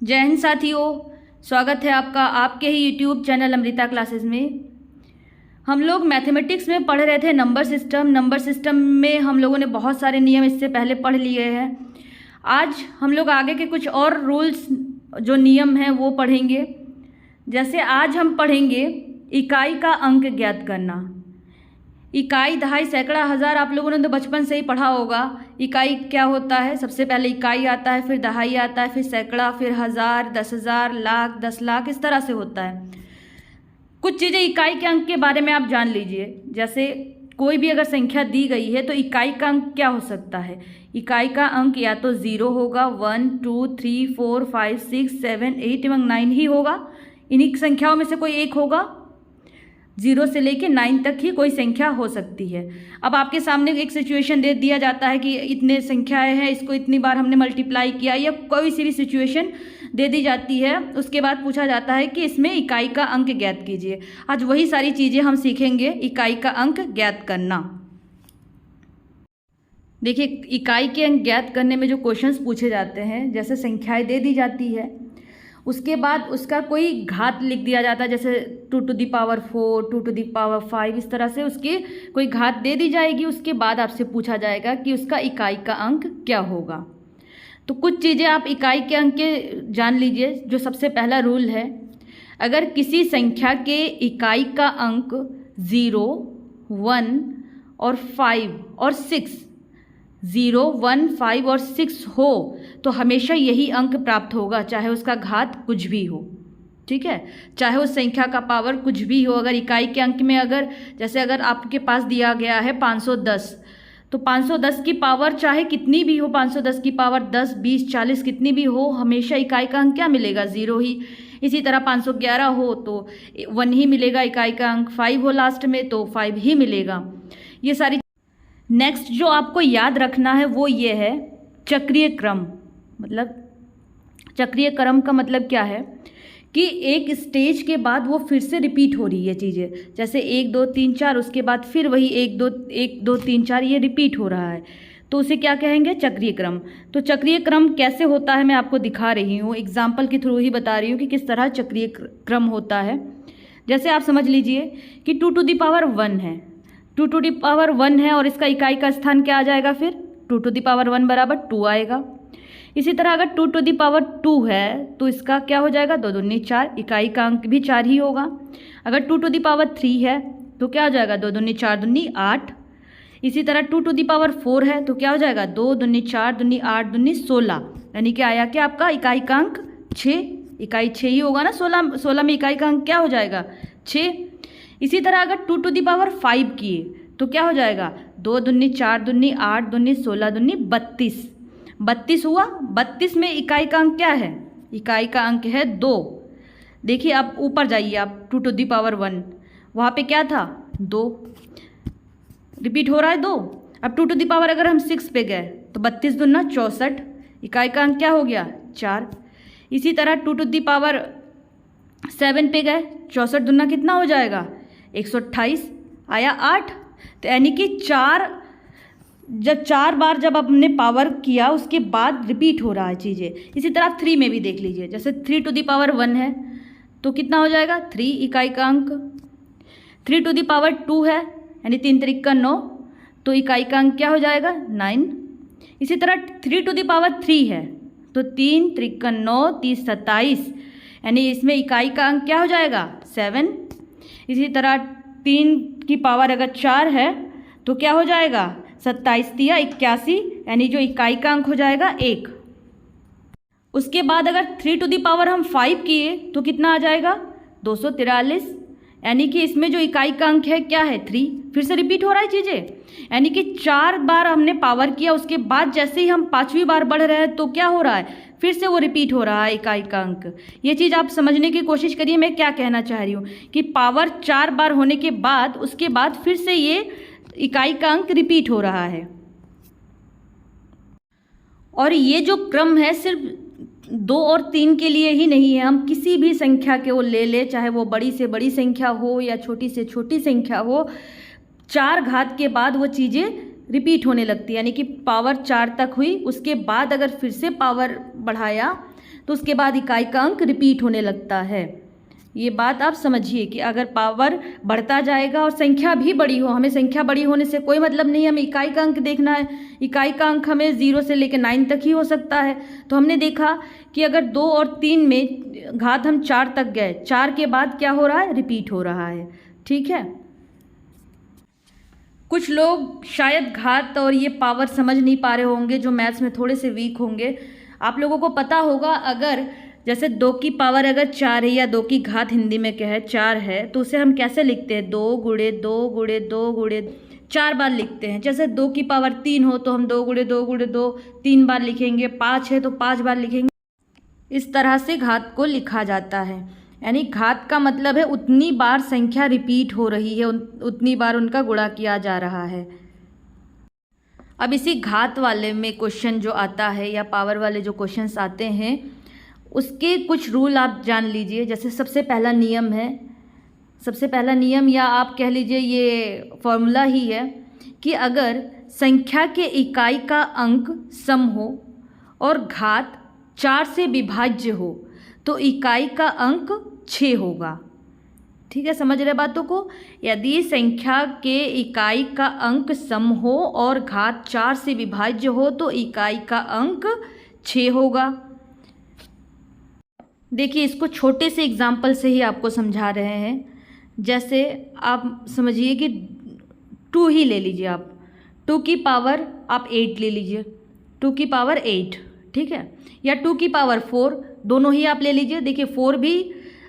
जय हिंद साथियों, स्वागत है आपका आपके ही यूट्यूब चैनल अमृता क्लासेस में। हम लोग मैथमेटिक्स में पढ़ रहे थे नंबर सिस्टम में हम लोगों ने बहुत सारे नियम इससे पहले पढ़ लिए हैं। आज हम लोग आगे के कुछ और रूल्स जो नियम हैं वो पढ़ेंगे। जैसे आज हम पढ़ेंगे इकाई का अंक ज्ञात करना। इकाई, दहाई, सैकड़ा, हज़ार आप लोगों ने तो बचपन से ही पढ़ा होगा। इकाई क्या होता है? सबसे पहले इकाई आता है, फिर दहाई आता है, फिर सैकड़ा, फिर हज़ार, 10,000, लाख, 10 लाख, इस तरह से होता है। कुछ चीज़ें इकाई के अंक के बारे में आप जान लीजिए। जैसे कोई भी अगर संख्या दी गई है तो इकाई का अंक क्या हो सकता है? इकाई का अंक या तो 0 होगा, 1, 2, 3, 4, 5, 6, 7, 8 एवं 9 ही होगा। इन्हीं संख्याओं में से कोई एक होगा। 0 से लेके 9 तक ही कोई संख्या हो सकती है। अब आपके सामने एक सिचुएशन दे दिया जाता है कि इतने संख्याएं हैं, इसको इतनी बार हमने मल्टीप्लाई किया, या कोई सी भी सिचुएशन दे दी जाती है। उसके बाद पूछा जाता है कि इसमें इकाई का अंक ज्ञात कीजिए। आज वही सारी चीज़ें हम सीखेंगे, इकाई का अंक ज्ञात करना। देखिए, इकाई के अंक ज्ञात करने में जो क्वेश्चंस पूछे जाते हैं, जैसे संख्याएं दे दी जाती है, उसके बाद उसका कोई घात लिख दिया जाता है। जैसे 2 to the power 4, 2 to the power 5, इस तरह से उसकी कोई घात दे दी जाएगी। उसके बाद आपसे पूछा जाएगा कि उसका इकाई का अंक क्या होगा। तो कुछ चीज़ें आप इकाई के अंक के जान लीजिए। जो सबसे पहला रूल है, अगर किसी संख्या के इकाई का अंक 0, 1 और 5 और 6, 0, 1, 5 और 6 हो तो हमेशा यही अंक प्राप्त होगा, चाहे उसका घात कुछ भी हो। ठीक है, चाहे उस संख्या का पावर कुछ भी हो। अगर इकाई के अंक में अगर आपके पास दिया गया है 510, तो 510 की पावर चाहे कितनी भी हो, 510 की पावर 10, 20, 40 कितनी भी हो, हमेशा इकाई का अंक क्या मिलेगा? 0 ही। इसी तरह 511 हो तो 1 ही मिलेगा इकाई का अंक। 5 हो लास्ट में तो 5 ही मिलेगा। ये सारी। नेक्स्ट जो आपको याद रखना है वो ये है चक्रीय क्रम। मतलब चक्रीय क्रम का मतलब क्या है कि एक स्टेज के बाद वो फिर से रिपीट हो रही है चीज़ें। जैसे 1, 2, 3, 4, उसके बाद फिर वही 1, 2, 3, 4 ये रिपीट हो रहा है, तो उसे क्या कहेंगे? चक्रीय क्रम। तो चक्रीय क्रम कैसे होता है मैं आपको दिखा रही हूँ, एग्जाम्पल के थ्रू ही बता रही हूँ कि किस तरह चक्रीय क्रम होता है। जैसे आप समझ लीजिए कि 2 to the power 1 है, 2 to the power 1 है और इसका इकाई का स्थान क्या आ जाएगा? फिर 2 to the power 1 बराबर 2 आएगा। इसी तरह अगर 2 to the power 2 है तो इसका क्या हो जाएगा? 2 दूनी 4, इकाई का अंक भी 4 ही होगा। अगर 2 to the power 3 है तो क्या हो जाएगा? 2 दूनी 4 दूनी 8। इसी तरह 2 to the power 4 है तो क्या हो जाएगा? 2 दूनी 4 दूनी 8 दूनी 16, यानी कि आया क्या आपका इकाई का अंक? 6। इकाई 6 ही होगा ना। 16 में इकाई का अंक क्या हो जाएगा? 6। इसी तरह अगर 2 to the power 5 किए तो क्या हो जाएगा? 2 दूनी 4 दूनी 8 दूनी 16 दूनी 32, 32 हुआ। 32 में इकाई का अंक क्या है? इकाई का अंक है 2। देखिए आप ऊपर जाइए, आप 2 to the power 1, वहाँ पे क्या था? 2 रिपीट हो रहा है 2। अब 2 to the power अगर हम 6 पे गए तो 32 दूना 64, इकाई का अंक क्या हो गया? 4। इसी तरह 2 to the power 7 पे गए, 64 दूना कितना हो जाएगा? 128, आया 8। तो यानी कि 4 बार जब आपने पावर किया उसके बाद रिपीट हो रहा है चीज़ें। इसी तरह 3 में भी देख लीजिए। जैसे 3 to the power 1 है तो कितना हो जाएगा? 3 इकाई का अंक। 3 to the power 2 है, यानी 3 त्रिका 9, तो इकाई का अंक क्या हो जाएगा? 9। इसी तरह 3 to the power 3 है तो 3 त्रिका 9, 30, 27, यानी इसमें इकाई का अंक क्या हो जाएगा? 7। इसी तरह 3 की पावर अगर 4 है तो क्या हो जाएगा? 27 तिया 81, यानी जो इकाई का अंक हो जाएगा 1। उसके बाद अगर 3 to the power हम 5 किए तो कितना आ जाएगा? 243, यानी कि इसमें जो इकाई का अंक है क्या है? 3। फिर से रिपीट हो रहा है चीज़ें, यानी कि 4 बार हमने पावर किया, उसके बाद जैसे ही हम 5वीं बार बढ़ रहे हैं तो क्या हो रहा है? फिर से वो रिपीट हो रहा है इकाई का अंक। ये चीज़ आप समझने की कोशिश करिए मैं क्या कहना चाह रही हूँ कि पावर 4 बार होने के बाद उसके बाद फिर से ये इकाई का अंक रिपीट हो रहा है। और ये जो क्रम है सिर्फ 2 और 3 के लिए ही नहीं है। हम किसी भी संख्या के वो ले ले, चाहे वो बड़ी से बड़ी संख्या हो या छोटी से छोटी संख्या हो, 4 घात के बाद वो चीज़ें रिपीट होने लगती है, यानी कि पावर 4 तक हुई, उसके बाद अगर फिर से पावर बढ़ाया तो उसके बाद इकाई का अंक रिपीट होने लगता है। ये बात आप समझिए कि अगर पावर बढ़ता जाएगा और संख्या भी बड़ी हो, हमें संख्या बड़ी होने से कोई मतलब नहीं, हमें इकाई का अंक देखना है। इकाई का अंक हमें 0 से लेकर 9 तक ही हो सकता है। तो हमने देखा कि अगर 2 और 3 में घात हम 4 तक गए, 4 के बाद क्या हो रहा है, रिपीट हो रहा है। ठीक है, कुछ लोग शायद घात और ये पावर समझ नहीं पा रहे होंगे, जो मैथ्स में थोड़े से वीक होंगे। आप लोगों को पता होगा, अगर जैसे 2 की पावर अगर 4 है या 2 की घात हिंदी में क्या है 4 है, तो उसे हम कैसे लिखते हैं, 2 गुणे 2 गुणे 2 गुणे 4 बार लिखते हैं। जैसे 2 की पावर 3 हो तो हम 2 गुणे 2 गुणे 2 3 बार लिखेंगे, 5 है तो 5 बार लिखेंगे। इस तरह से घात को लिखा जाता है। यानी घात का मतलब है उतनी बार संख्या रिपीट हो रही है, उतनी बार उनका गुणा किया जा रहा है। अब इसी घात वाले में क्वेश्चन जो आता है या पावर वाले जो क्वेश्चंस आते हैं, उसके कुछ रूल आप जान लीजिए। जैसे सबसे पहला नियम है, सबसे पहला नियम या आप कह लीजिए ये फॉर्मूला ही है कि अगर संख्या के इकाई का अंक सम हो और घात 4 से विभाज्य हो तो इकाई का अंक 6 होगा। ठीक है, समझ रहे बातों को। यदि संख्या के इकाई का अंक सम हो और घात 4 से विभाज्य हो तो इकाई का अंक 6 होगा। देखिए, इसको छोटे से एग्जाम्पल से ही आपको समझा रहे हैं। जैसे आप समझिए कि 2 ही ले लीजिए आप, 2 की पावर आप 8 ले लीजिए, 2 की पावर 8, ठीक है, या 2 की पावर 4, दोनों ही आप ले लीजिए। देखिए 4 भी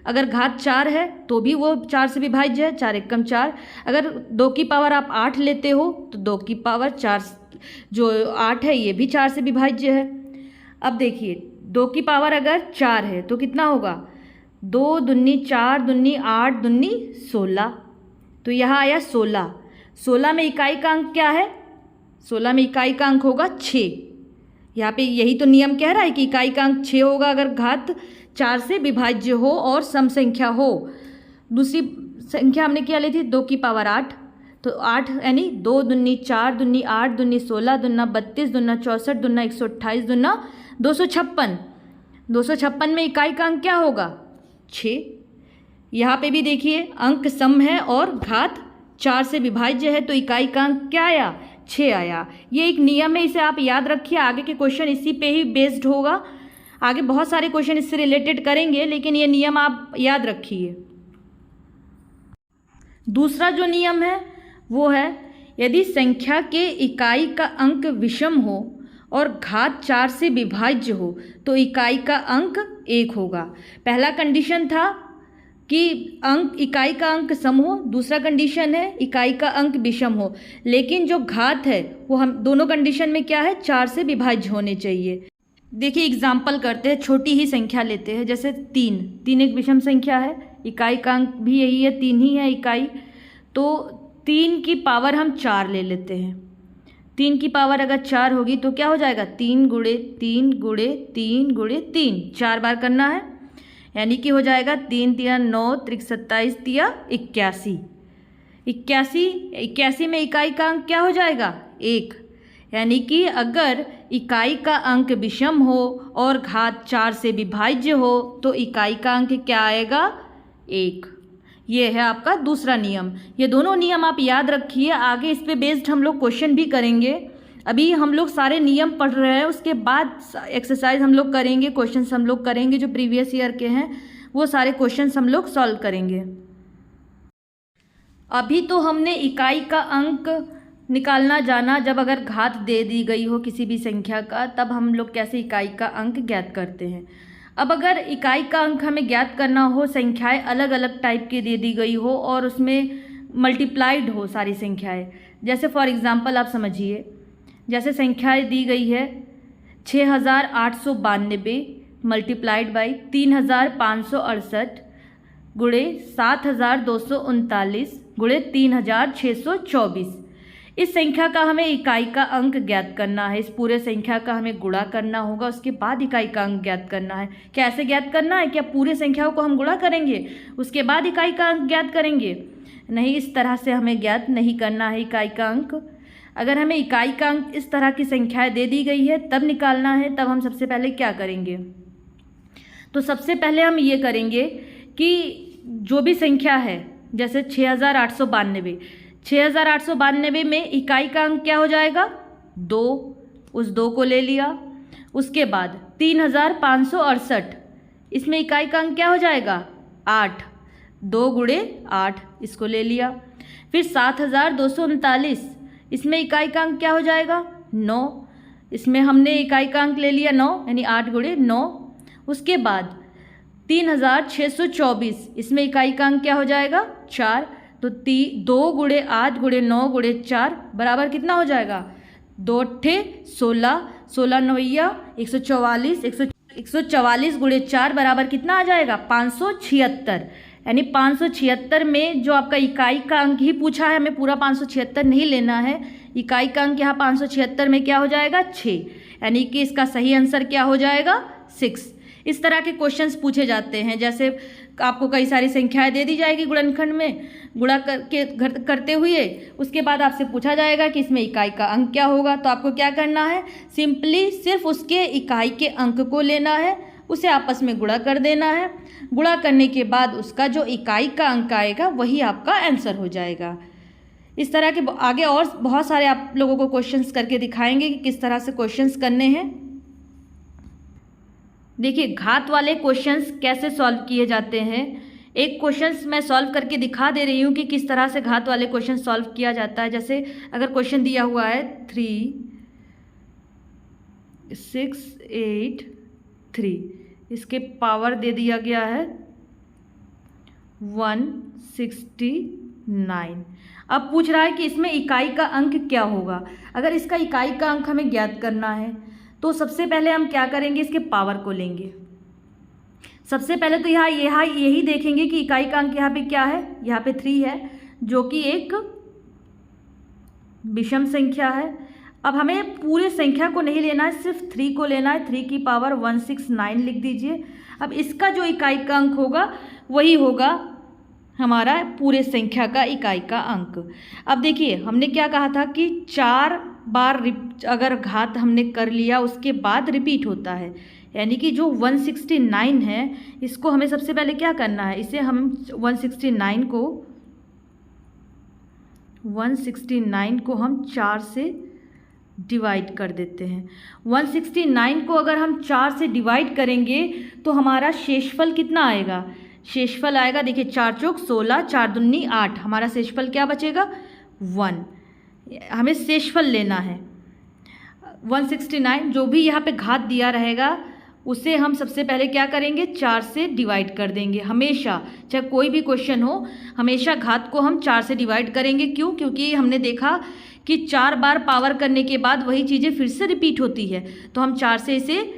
अगर घात 4 है तो भी वो 4 से विभाज्य है, 4 एकम 4। अगर 2 की पावर आप 8 लेते हो तो 2 की पावर 4 जो 8 है ये भी 4 से विभाज्य है। अब देखिए 2 की पावर अगर 4 है तो कितना होगा, 2 दूनी 4 दूनी 8 दूनी 16, तो यहाँ आया 16। 16 में इकाई का अंक क्या है, 16 में इकाई का अंक होगा 6। यहाँ पे यही तो नियम कह रहा है कि इकाई का अंक 6 होगा अगर घात 4 से विभाज्य हो और सम संख्या हो। दूसरी संख्या हमने क्या ली थी, 2 की पावर 8, तो 8 यानी 2 दूनी 4 दूनी 8 दूनी 16 दूना 32 दूना 64 दूना 128 दूना 256। 256 में इकाई का अंक क्या होगा, 6। यहाँ पे भी देखिए अंक सम है और घात 4 से विभाज्य है तो इकाई का अंक क्या आया, 6 आया। ये एक नियम है, इसे आप याद रखिए। आगे के क्वेश्चन इसी पे ही बेस्ड होगा, आगे बहुत सारे क्वेश्चन इससे रिलेटेड करेंगे, लेकिन ये नियम आप याद रखिए। दूसरा जो नियम है वो है यदि संख्या के इकाई का अंक विषम हो और घात 4 से विभाज्य हो तो इकाई का अंक 1 होगा। पहला कंडीशन था कि अंक इकाई का अंक सम हो, दूसरा कंडीशन है इकाई का अंक विषम हो। लेकिन जो घात है वो हम दोनों कंडीशन में क्या है, 4 से विभाज्य होने चाहिए। देखिए एग्जाम्पल करते हैं, छोटी ही संख्या लेते हैं। जैसे 3 एक विषम संख्या है, इकाई का अंक भी यही है, 3 ही है इकाई। तो 3 की पावर हम 4 ले लेते हैं। 3 की पावर अगर 4 होगी तो क्या हो जाएगा, 3 गुणे 3 गुणे 3 गुणे 3, 4 बार करना है। यानी कि हो जाएगा 3 तिया 9 त्रिक 27 तिया 81। 81 में इकाई का अंक क्या हो जाएगा, 1। यानी कि अगर इकाई का अंक विषम हो और घात 4 से विभाज्य हो तो इकाई का अंक क्या आएगा, 1। ये है आपका दूसरा नियम। ये दोनों नियम आप याद रखिए, आगे इस पे बेस्ड हम लोग क्वेश्चन भी करेंगे। अभी हम लोग सारे नियम पढ़ रहे हैं, उसके बाद एक्सरसाइज हम लोग करेंगे, क्वेश्चंस हम लोग करेंगे जो प्रीवियस ईयर के हैं, वो सारे क्वेश्चंस हम लोग सॉल्व करेंगे। अभी तो हमने इकाई का अंक निकालना जाना, जब अगर घात दे दी गई हो किसी भी संख्या का तब हम लोग कैसे इकाई का अंक ज्ञात करते हैं। अब अगर इकाई का अंक हमें ज्ञात करना हो, संख्याएं अलग अलग टाइप की दे दी गई हो और उसमें मल्टीप्लाइड हो सारी संख्याएं, जैसे फॉर एग्जांपल आप समझिए, जैसे संख्याएं दी गई है 6892 मल्टीप्लाइड बाई 3568 गुणे 7239 गुणे 3624। इस संख्या का हमें इकाई का अंक ज्ञात करना है। इस पूरे संख्या का हमें गुणा करना होगा, उसके बाद इकाई का अंक ज्ञात करना है। क्या ऐसे ज्ञात करना है, क्या पूरे संख्याओं को हम गुणा करेंगे उसके बाद इकाई का अंक ज्ञात करेंगे? नहीं, इस तरह से हमें ज्ञात नहीं करना है इकाई का अंक। अगर हमें इकाई का अंक इस तरह की संख्याएं दे दी गई है तब निकालना है, तब हम सबसे पहले क्या करेंगे, तो सबसे पहले हम ये करेंगे कि जो भी संख्या है, जैसे 6892, 6892 में इकाई का अंक क्या हो जाएगा? 2, उस 2 को ले लिया। उसके बाद 3568, इसमें इकाई का अंक क्या हो जाएगा? 8, 2 गुणे 8, इसको ले लिया। फिर 7239, इसमें इकाई का अंक क्या हो जाएगा? 9, इसमें हमने इकाई का अंक ले लिया 9, यानी 8 गुणे 9। उसके बाद 3624, इसमें इकाई का अंक क्या हो जाएगा? 4। तो 2 गुणे 8 गुणे 9 गुणे 4 बराबर कितना हो जाएगा? 2 अट्ठे 16, 16 नवैया 144, 144 गुणे 4 बराबर कितना आ जाएगा? 576। यानी 576 में जो आपका इकाई का अंक ही पूछा है, हमें पूरा 576 नहीं लेना है। इकाई का अंक यहाँ 576 में क्या हो जाएगा? 6, यानी कि इसका सही आंसर क्या हो जाएगा? 6। इस तरह के क्वेश्चंस पूछे जाते हैं। जैसे आपको कई सारी संख्याएं दे दी जाएगी गुणनखंड में, गुणा करते हुए उसके बाद आपसे पूछा जाएगा कि इसमें इकाई का अंक क्या होगा। तो आपको क्या करना है? सिंपली सिर्फ उसके इकाई के अंक को लेना है, उसे आपस में गुणा कर देना है। गुणा करने के बाद उसका जो इकाई का अंक आएगा वही आपका आंसर हो जाएगा। इस तरह के आगे और बहुत सारे आप लोगों को क्वेश्चंस करके दिखाएंगे कि किस तरह से क्वेश्चंस करने हैं। देखिए, घात वाले क्वेश्चंस कैसे सॉल्व किए जाते हैं। एक क्वेश्चंस मैं सॉल्व करके दिखा दे रही हूँ कि किस तरह से घात वाले क्वेश्चन सॉल्व किया जाता है। जैसे अगर क्वेश्चन दिया हुआ है 3, 6, 8, 3, इसके पावर दे दिया गया है 169। अब पूछ रहा है कि इसमें इकाई का अंक क्या होगा। अगर इसका इकाई का अंक हमें ज्ञात करना है तो सबसे पहले हम क्या करेंगे? इसके पावर को लेंगे। सबसे पहले तो यहाँ यही देखेंगे कि इकाई का अंक यहाँ पे क्या है? यहाँ पे 3 है, जो कि एक विषम संख्या है। अब हमें पूरे संख्या को नहीं लेना है, सिर्फ 3 को लेना है। 3 की पावर 169 लिख दीजिए। अब इसका जो इकाई का अंक होगा वही होगा हमारा पूरे संख्या का इकाई का अंक। अब देखिए, हमने क्या कहा था कि 4 बार अगर घात हमने कर लिया उसके बाद रिपीट होता है, यानी कि जो 169 है इसको हमें सबसे पहले क्या करना है? इसे हम 169 को हम 4 से डिवाइड कर देते हैं। 169 को अगर हम 4 से डिवाइड करेंगे तो हमारा शेषफल कितना आएगा? शेषफल आएगा, देखिए 4 चौक 16, 4 दूनी 8, हमारा शेषफल क्या बचेगा? 1। हमें शेषफल लेना है 169। जो भी यहाँ पे घात दिया रहेगा उसे हम सबसे पहले क्या करेंगे? 4 से डिवाइड कर देंगे। हमेशा चाहे कोई भी क्वेश्चन हो, हमेशा घात को हम 4 से डिवाइड करेंगे। क्यों? क्योंकि हमने देखा कि 4 बार पावर करने के बाद वही चीज़ें फिर से रिपीट होती है, तो हम 4 से इसे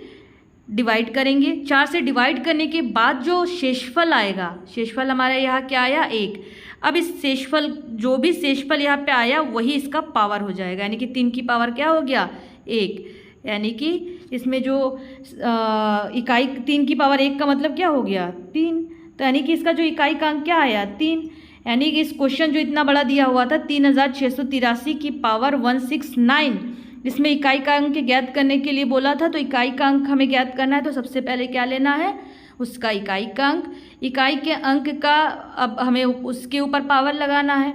डिवाइड करेंगे। 4 से डिवाइड करने के बाद जो शेषफल आएगा, शेषफल हमारे यहाँ क्या आया? 1। अब इस शेषफल, जो भी शेषफल यहाँ पे आया वही इसका पावर हो जाएगा, यानी कि 3 की पावर क्या हो गया? 1। यानी कि इसमें जो इकाई 3 की पावर 1 का मतलब क्या हो गया? 3। तो यानी कि इसका जो इकाई का अंक क्या आया? 3। यानी कि इस क्वेश्चन जो इतना बड़ा दिया हुआ था 3683 की पावर 169, इसमें इकाई का अंक ज्ञात करने के लिए बोला था। तो इकाई का अंक हमें ज्ञात करना है, तो सबसे पहले क्या लेना है? उसका इकाई का अंक। इकाई के अंक का अब हमें उसके ऊपर पावर लगाना है।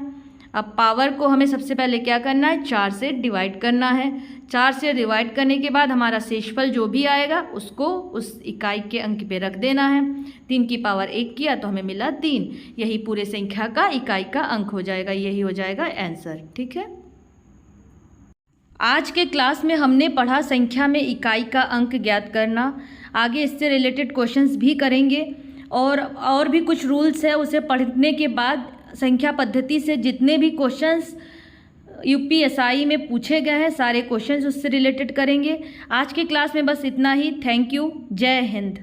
अब पावर को हमें सबसे पहले क्या करना है? 4 से डिवाइड करना है। 4 से डिवाइड करने के बाद हमारा शेषफल जो भी आएगा उसको उस इकाई के अंक पे रख देना है। 3 की पावर 1 किया तो हमें मिला 3। यही पूरे संख्या का इकाई का अंक हो जाएगा, यही हो जाएगा आंसर। ठीक है। आज के क्लास में हमने पढ़ा संख्या में इकाई का अंक ज्ञात करना। आगे इससे रिलेटेड क्वेश्चंस भी करेंगे और भी कुछ रूल्स है, उसे पढ़ने के बाद संख्या पद्धति से जितने भी क्वेश्चंस यूपीएसआई में पूछे गए हैं सारे क्वेश्चंस उससे रिलेटेड करेंगे। आज के क्लास में बस इतना ही। Thank you. जय हिंद।